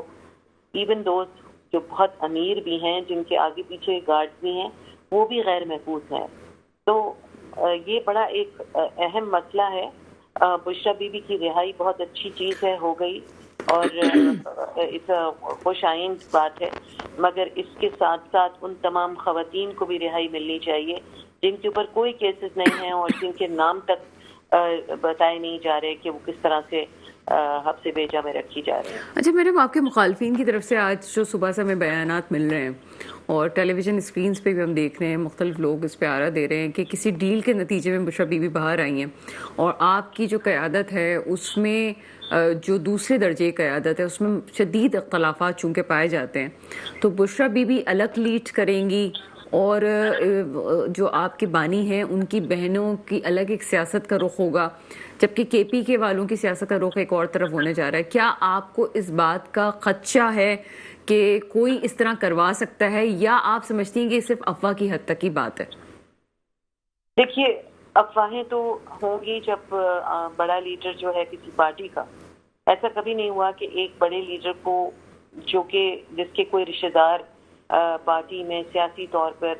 ایون دوست جو بہت امیر بھی ہیں، جن کے آگے پیچھے گارڈ بھی ہیں، وہ بھی غیر محفوظ ہیں، تو یہ بڑا ایک اہم مسئلہ ہے۔ بشرا بی بی کی رہائی بہت اچھی چیز ہے، ہو گئی، اور اس خوش آئند بات ہے، مگر اس کے ساتھ ساتھ ان تمام خواتین کو بھی رہائی ملنی چاہیے جن کے اوپر کوئی کیسز نہیں ہیں اور جن کے نام تک بتائے نہیں جا رہے کہ وہ کس طرح سے حبس بیجا میں رکھی جا رہی ہیں۔ اچھا میڈم، آپ کے مخالفین کی طرف سے آج جو صبح سے ہمیں بیانات مل رہے ہیں اور ٹیلی ویژن اسکرینز پہ بھی ہم دیکھ رہے ہیں، مختلف لوگ اس پہ آرا دے رہے ہیں کہ کسی ڈیل کے نتیجے میں بشرا بی بی باہر آئی ہیں، اور آپ کی جو قیادت ہے اس میں جو دوسرے درجے کی قیادت ہے اس میں شدید اختلافات چونکہ پائے جاتے ہیں، تو بشرا بی بی الگ لیڈ کریں گی اور جو آپ کے بانی ہیں ان کی بہنوں کی الگ ایک سیاست کا رخ ہوگا، جبکہ کے پی کے والوں کی سیاست کا رخ ایک اور طرف ہونے جا رہا ہے۔ کیا آپ کو اس بات کا خدشہ ہے کہ کوئی اس طرح کروا سکتا ہے، یا آپ سمجھتی ہیں کہ صرف افواہ کی حد تک کی بات ہے؟ دیکھیے، افواہیں تو ہوں گی جب بڑا لیڈر جو ہے کسی پارٹی کا، ایسا کبھی نہیں ہوا کہ ایک بڑے لیڈر کو جو کہ جس کے کوئی رشتہ دار پارٹی میں سیاسی طور پر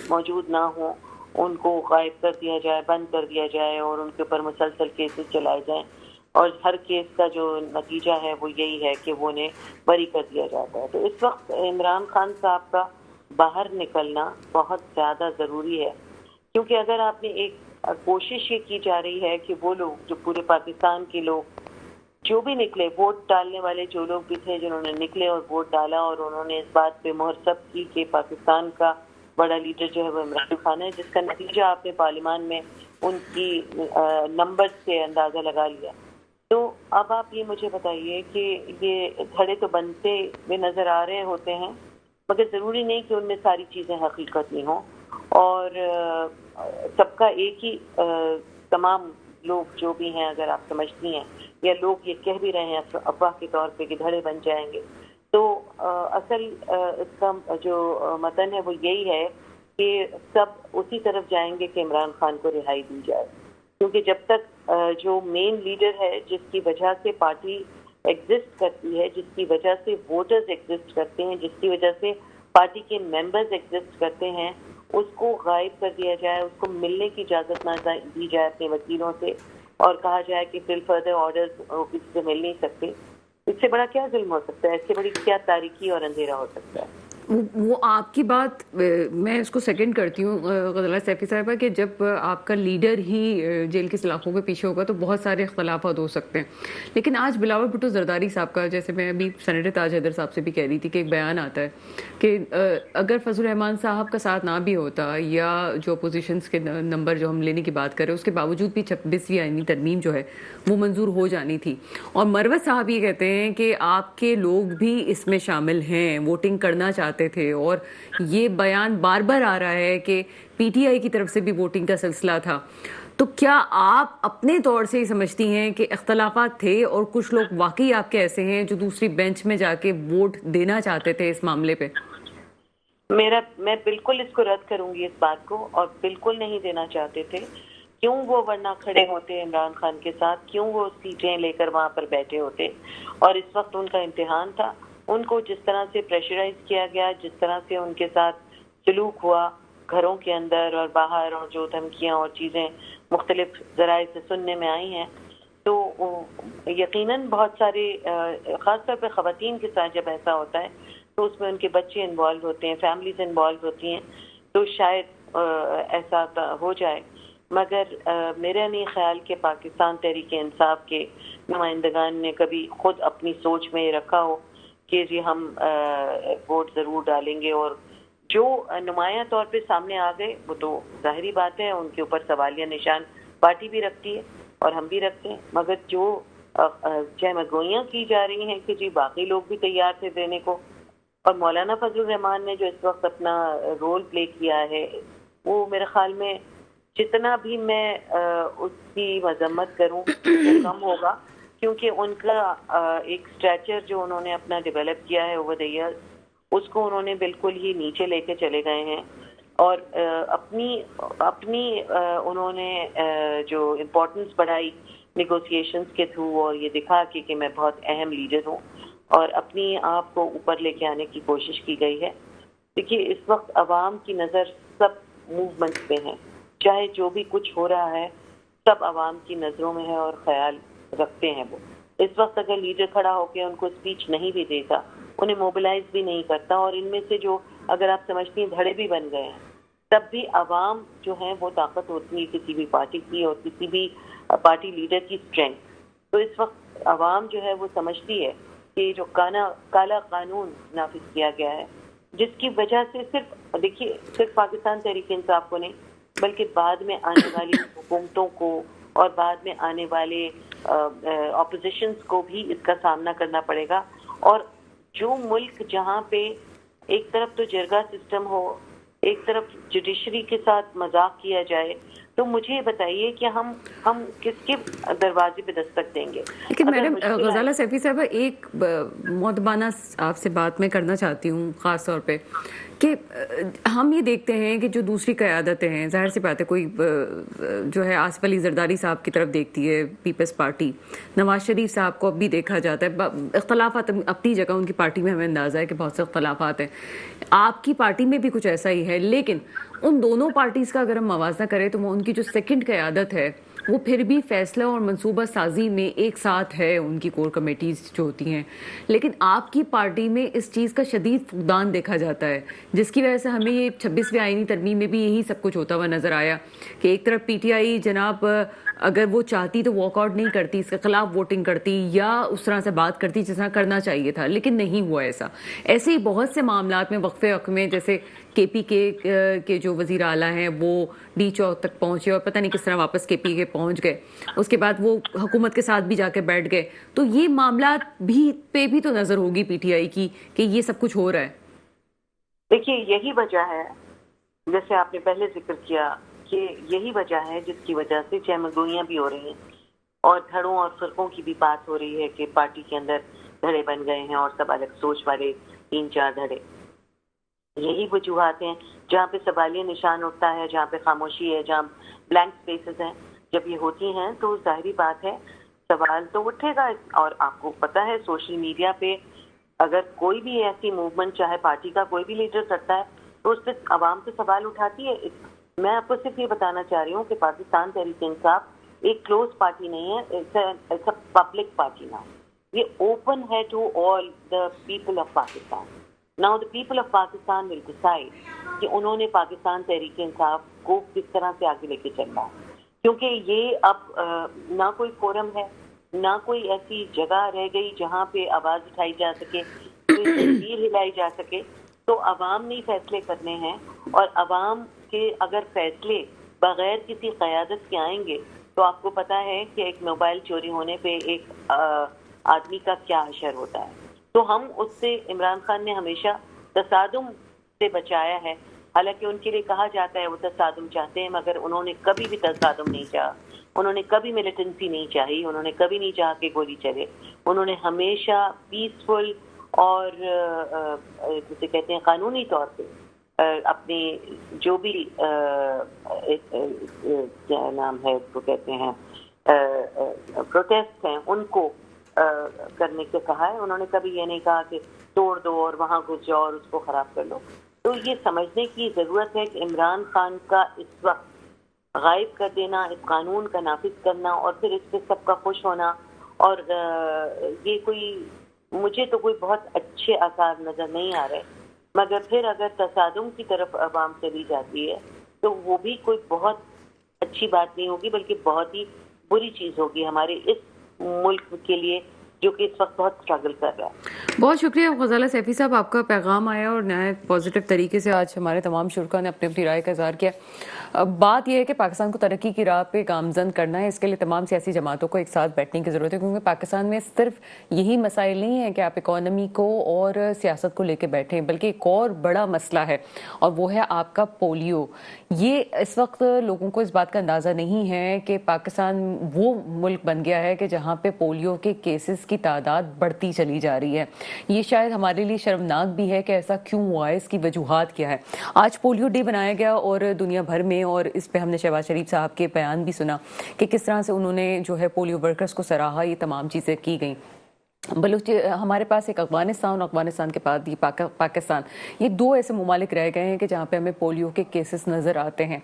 موجود نہ ہوں، ان کو غائب کر دیا جائے، بند کر دیا جائے اور ان کے اوپر مسلسل کیسز چلائے جائیں، اور ہر کیس کا جو نتیجہ ہے وہ یہی ہے کہ وہ انہیں بری کر دیا جاتا ہے۔ تو اس وقت عمران خان صاحب کا باہر نکلنا بہت زیادہ ضروری ہے، کیونکہ اگر آپ نے ایک کوشش یہ کی جا رہی ہے کہ وہ لوگ جو پورے پاکستان کے لوگ جو بھی نکلے، ووٹ ڈالنے والے جو لوگ بھی تھے جنہوں نے نکلے اور ووٹ ڈالا، اور انہوں نے اس بات پہ مہر ثبت کی کہ پاکستان کا بڑا لیڈر جو ہے وہ عمران خان ہے، جس کا نتیجہ آپ نے پارلیمان میں ان کی نمبر سے اندازہ لگا لیا۔ تو اب آپ یہ مجھے بتائیے کہ یہ دھڑے تو بنتے ہوئے نظر آ رہے ہوتے ہیں، مگر ضروری نہیں کہ ان میں ساری چیزیں حقیقت میں ہوں، اور سب کا ایک ہی تمام لوگ جو بھی ہیں، اگر آپ سمجھتی ہیں یا لوگ یہ کہہ بھی رہے ہیں افواہ کے طور پہ کہ دھڑے بن جائیں گے، تو اصل اس کا جو متن ہے وہ یہی ہے کہ سب اسی طرف جائیں گے کہ عمران خان کو رہائی دی جائے، کیونکہ جب تک جو مین لیڈر ہے جس کی وجہ سے پارٹی ایگزسٹ کرتی ہے، جس کی وجہ سے ووٹرز ایگزسٹ کرتے ہیں، جس کی وجہ سے پارٹی کے ممبرز ایگزسٹ کرتے ہیں، اس کو غائب کر دیا جائے، اس کو ملنے کی اجازت نہ دی جائے اپنے وکیلوں سے، اور کہا جائے کہ فل فردر آرڈرز کسی سے مل نہیں سکتے، اس سے بڑا کیا ظلم ہو سکتا ہے؟ اس سے بڑی کیا تاریکی اور اندھیرا ہو سکتا ہے؟ وہ آپ کی بات میں اس کو سیکنڈ کرتی ہوں غزالہ سیفی صاحبہ، کہ جب آپ کا لیڈر ہی جیل کے سلاخوں کے پیچھے ہوگا تو بہت سارے اختلافات ہو سکتے ہیں، لیکن آج بلاول بھٹو زرداری صاحب کا، جیسے میں ابھی سینیٹر تاج حیدر صاحب سے بھی کہہ رہی تھی کہ ایک بیان آتا ہے کہ اگر فضل الرحمان صاحب کا ساتھ نہ بھی ہوتا، یا جو اپوزیشنز کے نمبر جو ہم لینے کی بات کریں اس کے باوجود بھی 26ویں آئینی ترمیم جو ہے وہ منظور ہو جانی تھی، اور مروت صاحب یہ کہتے ہیں کہ آپ کے لوگ بھی اس میں شامل ہیں، ووٹنگ کرنا چاہتے تھے، اور یہ بیان بار بار آ رہا ہے کہ پی ٹی آئی کی طرف سے بھی ووٹنگ کا سلسلہ تھا۔ تو کیا آپ اپنے طور سے ہی سمجھتی ہیں کہ اختلافات تھے اور کچھ لوگ واقعی آپ کے ایسے ہیں جو دوسری بینچ میں جا کے ووٹ دینا چاہتے تھے اس معاملے پہ؟ میں بالکل اس کو رد کروں گی، اس بات کو، اور بالکل نہیں دینا چاہتے تھے۔ کیوں وہ ورنہ کھڑے ہوتے عمران خان کے ساتھ؟ کیوں وہ سیٹیں لے کر وہاں پر بیٹھے ہوتے؟ اور اس وقت ان کا امتحان تھا، ان کو جس طرح سے پریشرائز کیا گیا، جس طرح سے ان کے ساتھ سلوک ہوا گھروں کے اندر اور باہر، اور جو دھمکیاں اور چیزیں مختلف ذرائع سے سننے میں آئی ہیں، تو یقیناً بہت سارے خاص طور پہ خواتین کے ساتھ جب ایسا ہوتا ہے تو اس میں ان کے بچے انوالو ہوتے ہیں، فیملیز انوالو ہوتی ہیں، تو شاید ایسا ہو جائے، مگر میرا نہیں خیال کہ پاکستان تحریک انصاف کے نمائندگان نے کبھی خود اپنی سوچ میں یہ رکھا ہو کہ جی ہم ووٹ ضرور ڈالیں گے، اور جو نمایاں طور پہ سامنے آ گئے وہ تو ظاہری بات ہے ان کے اوپر سوالیہ نشان پارٹی بھی رکھتی ہے اور ہم بھی رکھتے ہیں، مگر جو جہمت گوئیاں کی جا رہی ہیں کہ جی باقی لوگ بھی تیار تھے دینے کو، اور مولانا فضل الرحمان نے جو اس وقت اپنا رول پلے کیا ہے وہ میرے خیال میں جتنا بھی میں اس کی مذمت کروں وہ کم ہوگا، کیونکہ ان کا ایک اسٹریچر جو انہوں نے اپنا ڈیولپ کیا ہے اوور دی ایئرز اس کو انہوں نے بالکل ہی نیچے لے کے چلے گئے ہیں، اور اپنی انہوں نے جو امپورٹنس بڑھائی نیگوسیشنز کے تھرو، اور یہ دکھا کہ میں بہت اہم لیڈر ہوں، اور اپنی آپ کو اوپر لے کے آنے کی کوشش کی گئی ہے۔ دیکھیے اس وقت عوام کی نظر سب موومنٹس پہ ہیں، چاہے جو بھی کچھ ہو رہا ہے سب عوام کی نظروں میں ہے اور خیال رکھتے ہیں۔ وہ اس وقت اگر لیڈر کھڑا ہو کے ان کو اسپیچ نہیں بھی دیتا، انہیں موبلائز بھی نہیں کرتا، اور ان میں سے جو اگر آپ سمجھتی ہیں دھڑے بھی بن گئے ہیں، تب بھی عوام جو ہیں وہ طاقت ہوتی ہے کسی بھی پارٹی کی اور کسی بھی پارٹی لیڈر کی اسٹرینتھ۔ تو اس وقت عوام جو ہے وہ سمجھتی ہے کہ جو کالا قانون نافذ کیا گیا ہے، جس کی وجہ سے دیکھیے صرف پاکستان تحریک انصاف کو نہیں بلکہ بعد میں آنے والی حکومتوں کو اور بعد میں آنے والے اپوزیشنز کو بھی اس کا سامنا کرنا پڑے گا، اور جو ملک جہاں پہ ایک طرف تو جرگہ سسٹم ہو، ایک طرف جوڈیشری کے ساتھ مذاق کیا جائے، تو مجھے یہ بتائیے کہ ہم کس کے دروازے پہ دستک دیں گے؟ لیکن میڈم غزالہ سیفی صاحبہ ایک مؤدبانہ آپ سے بات میں کرنا چاہتی ہوں خاص طور پہ کہ ہم یہ دیکھتے ہیں کہ جو دوسری قیادتیں ہیں، ظاہر سی بات ہے کوئی جو ہے آصف علی زرداری صاحب کی طرف دیکھتی ہے پیپلز پارٹی، نواز شریف صاحب کو اب بھی دیکھا جاتا ہے، اختلافات اپنی جگہ ان کی پارٹی میں ہمیں اندازہ ہے کہ بہت سے اختلافات ہیں، آپ کی پارٹی میں بھی کچھ ایسا ہی ہے، لیکن ان دونوں پارٹیز کا اگر ہم موازنہ کریں تو ان کی جو سیکنڈ قیادت ہے وہ پھر بھی فیصلہ اور منصوبہ سازی میں ایک ساتھ ہے، ان کی کور کمیٹیز جو ہوتی ہیں، لیکن آپ کی پارٹی میں اس چیز کا شدید فقدان دیکھا جاتا ہے، جس کی وجہ سے ہمیں یہ 26ویں آئینی ترمیم میں بھی یہی سب کچھ ہوتا ہوا نظر آیا کہ ایک طرف پی ٹی آئی جناب اگر وہ چاہتی تو واک آؤٹ نہیں کرتی، اس کے خلاف ووٹنگ کرتی یا اس طرح سے بات کرتی جس طرح کرنا چاہیے تھا، لیکن نہیں ہوا ایسے ہی بہت سے معاملات میں وقفے میں، جیسے کے پی کے جو وزیر اعلیٰ ہیں وہ ڈی چوک تک پہنچے اور پتہ نہیں کس طرح واپس کے پی کے پہنچ گئے، اس کے بعد وہ حکومت کے ساتھ بھی جا کے بیٹھ گئے، تو یہ معاملات بھی تو نظر ہوگی پی ٹی آئی کی کہ یہ سب کچھ ہو رہا ہے۔ دیکھیے یہی وجہ ہے، جیسے آپ نے پہلے ذکر کیا کہ یہی وجہ ہے جس کی وجہ سے چہمگوئیاں بھی ہو رہی ہیں اور دھڑوں اور فرقوں کی بھی بات ہو رہی ہے کہ پارٹی کے اندر دھڑے بن گئے ہیں اور سب الگ سوچ والے 3-4 دھڑے۔ یہی وجوہات ہیں جہاں پہ سوالیہ نشان اٹھتا ہے، جہاں پہ خاموشی ہے، جہاں بلینک سپیسز ہیں، جب یہ ہوتی ہیں تو ظاہری بات ہے سوال تو اٹھے گا۔ اور آپ کو پتہ ہے سوشل میڈیا پہ اگر کوئی بھی ایسی موومنٹ چاہے پارٹی کا کوئی بھی لیڈر کرتا ہے تو اس پہ عوام سے سوال اٹھاتی ہے۔ میں آپ کو صرف یہ بتانا چاہ رہی ہوں کہ پاکستان تحریک انصاف ایک کلوز پارٹی نہیں ہے، اٹس اے پبلک پارٹی نا، یہ اوپن ہے to all the people of Pakistan. Now the people of Pakistan will decide کہ انہوں نے پاکستان تحریک انصاف کو کس طرح سے آگے لے کے چلنا ہے، کیونکہ یہ اب نہ کوئی فورم ہے، نہ کوئی ایسی جگہ رہ گئی جہاں پہ آواز اٹھائی جا سکے، کوئی تحریر ہلائی جا سکے، تو عوام نے فیصلے کرنے ہیں، اور عوام کے اگر فیصلے بغیر کسی قیادت کے آئیں گے تو آپ کو پتہ ہے کہ ایک موبائل چوری ہونے پہ ایک آدمی کا کیا حشر ہوتا ہے۔ تو ہم اس سے عمران خان نے ہمیشہ تصادم سے بچایا ہے، حالانکہ ان کے لیے کہا جاتا ہے وہ تصادم چاہتے ہیں، مگر انہوں نے کبھی بھی تصادم نہیں چاہا، انہوں نے کبھی ملیٹنسی نہیں چاہی، انہوں نے کبھی نہیں چاہا کہ گولی چلے، انہوں نے ہمیشہ پیسفل اور جسے کہتے ہیں قانونی طور پہ اپنی جو بھی کیا نام ہے اس کو کہتے ہیں پروٹیسٹ ہیں ان کو کرنے کو کہا ہے۔ انہوں نے کبھی یہ نہیں کہا کہ توڑ دو اور وہاں گھس جاؤ اور اس کو خراب کر لو۔ تو یہ سمجھنے کی ضرورت ہے کہ عمران خان کا اس وقت غائب کر دینا، اس قانون کا نافذ کرنا اور پھر اس پہ سب کا خوش ہونا، اور یہ کوئی مجھے تو کوئی بہت اچھے آثار نظر نہیں آ رہے، مگر پھر اگر تصادم کی طرف عوام چلی جاتی ہے تو وہ بھی کوئی بہت اچھی بات نہیں ہوگی بلکہ بہت ہی بری چیز ہوگی ہمارے اس ملک کے لیے جو کہ اس وقت بہت اسٹرگل کر رہا ہے۔ بہت شکریہ غزالہ سیفی صاحب، آپ کا پیغام آیا اور نہایت پازیٹیو طریقے سے آج ہمارے تمام شرکاء نے اپنی رائے کا اظہار کیا۔ بات یہ ہے کہ پاکستان کو ترقی کی راہ پہ گامزن کرنا ہے، اس کے لیے تمام سیاسی جماعتوں کو ایک ساتھ بیٹھنے کی ضرورت ہے، کیونکہ پاکستان میں صرف یہی مسائل نہیں ہیں کہ آپ اکانومی کو اور سیاست کو لے کے بیٹھیں، بلکہ ایک اور بڑا مسئلہ ہے اور وہ ہے آپ کا پولیو۔ یہ اس وقت لوگوں کو اس بات کا اندازہ نہیں ہے کہ پاکستان وہ ملک بن گیا ہے کہ جہاں پہ پولیو کے کیسز کی تعداد بڑھتی چلی جا رہی ہے۔ یہ شاید ہمارے لیے شرمناک بھی ہے کہ ایسا کیوں ہوا ہے، اس کی وجوہات کیا ہے۔ آج پولیو ڈے بنایا گیا اور دنیا بھر میں، اور اس پہ ہم نے شہباز شریف صاحب کے بیان بھی سنا کہ کس طرح سے انہوں نے جو ہے پولیو ورکرز کو سراہا، یہ تمام چیزیں کی گئیں۔ ہمارے پاس ایک افغانستان اور افغانستان کے بعد یہ پاکستان، یہ دو ایسے ممالک رہ گئے ہیں کہ جہاں پہ ہمیں پولیو کے کیسز نظر آتے ہیں۔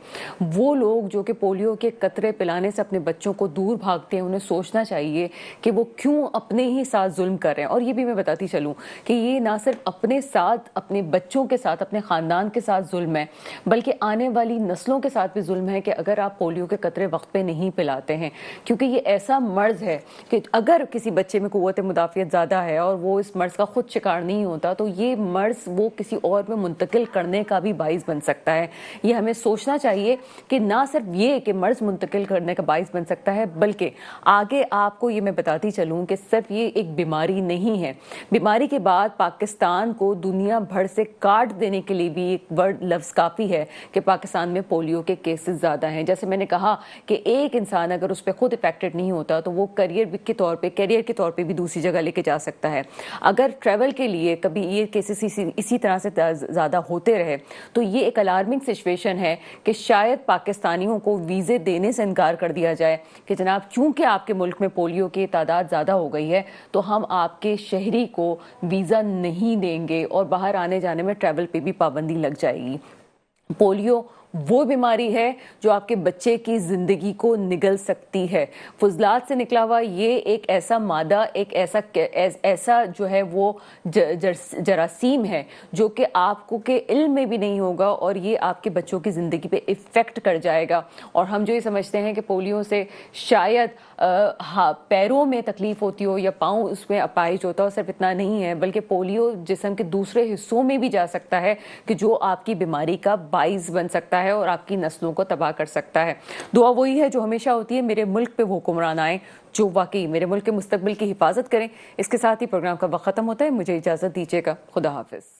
وہ لوگ جو کہ پولیو کے قطرے پلانے سے اپنے بچوں کو دور بھاگتے ہیں، انہیں سوچنا چاہیے کہ وہ کیوں اپنے ہی ساتھ ظلم کر رہے ہیں۔ اور یہ بھی میں بتاتی چلوں کہ یہ نہ صرف اپنے ساتھ، اپنے بچوں کے ساتھ، اپنے خاندان کے ساتھ ظلم ہے، بلکہ آنے والی نسلوں کے ساتھ بھی ظلم ہے کہ اگر آپ پولیو کے قطرے وقت پہ نہیں پلاتے ہیں، کیونکہ یہ ایسا مرض ہے کہ اگر کسی بچے میں قوت مدافعت زیادہ ہے اور وہ اس مرض کا خود شکار نہیں ہوتا تو یہ مرض وہ کسی اور میں منتقل کرنے کا بھی باعث بن سکتا ہے۔ یہ ہمیں سوچنا چاہیے کہ نہ صرف یہ کہ مرض منتقل کرنے کا باعث بن سکتا ہے، بلکہ آگے آپ کو یہ میں بتاتی چلوں کہ صرف یہ ایک بیماری نہیں ہے، بیماری کے بعد پاکستان کو دنیا بھر سے کاٹ دینے کے لیے بھی ایک ورڈ لفظ کافی ہے کہ پاکستان میں پولیو کے کیسز زیادہ ہیں۔ جیسے میں نے کہا کہ ایک انسان اگر اس پہ خود افیکٹڈ نہیں ہوتا تو وہ کیریئر کے طور پہ بھی دوسری جگہ لے کے جا سکتا ہے۔ اگر ٹریول کے لیے کبھی یہ کیسز اسی طرح سے زیادہ ہوتے رہے تو یہ ایک الارمنگ سچویشن ہے کہ شاید پاکستانیوں کو ویزے دینے سے انکار کر دیا جائے کہ جناب چونکہ آپ کے ملک میں پولیو کی تعداد زیادہ ہو گئی ہے تو ہم آپ کے شہری کو ویزا نہیں دیں گے اور باہر آنے جانے میں ٹریول پہ بھی پابندی لگ جائے گی۔ پولیو وہ بیماری ہے جو آپ کے بچے کی زندگی کو نگل سکتی ہے۔ فضلات سے نکلا ہوا یہ ایک ایسا مادہ، ایک ایسا جو ہے وہ جراثیم ہے جو کہ آپ کو کے علم میں بھی نہیں ہوگا اور یہ آپ کے بچوں کی زندگی پہ افیکٹ کر جائے گا۔ اور ہم جو یہ سمجھتے ہیں کہ پولیو سے شاید پیروں میں تکلیف ہوتی ہو یا پاؤں اس میں اپائش ہوتا ہو، صرف اتنا نہیں ہے بلکہ پولیو جسم کے دوسرے حصوں میں بھی جا سکتا ہے کہ جو آپ کی بیماری کا باعث بن سکتا ہے اور آپ کی نسلوں کو تباہ کر سکتا ہے۔ دعا وہی ہے جو ہمیشہ ہوتی ہے، میرے ملک پہ وہ حکمران آئیں جو واقعی میرے ملک کے مستقبل کی حفاظت کریں۔ اس کے ساتھ ہی پروگرام کا وقت ختم ہوتا ہے، مجھے اجازت دیجیے گا، خدا حافظ۔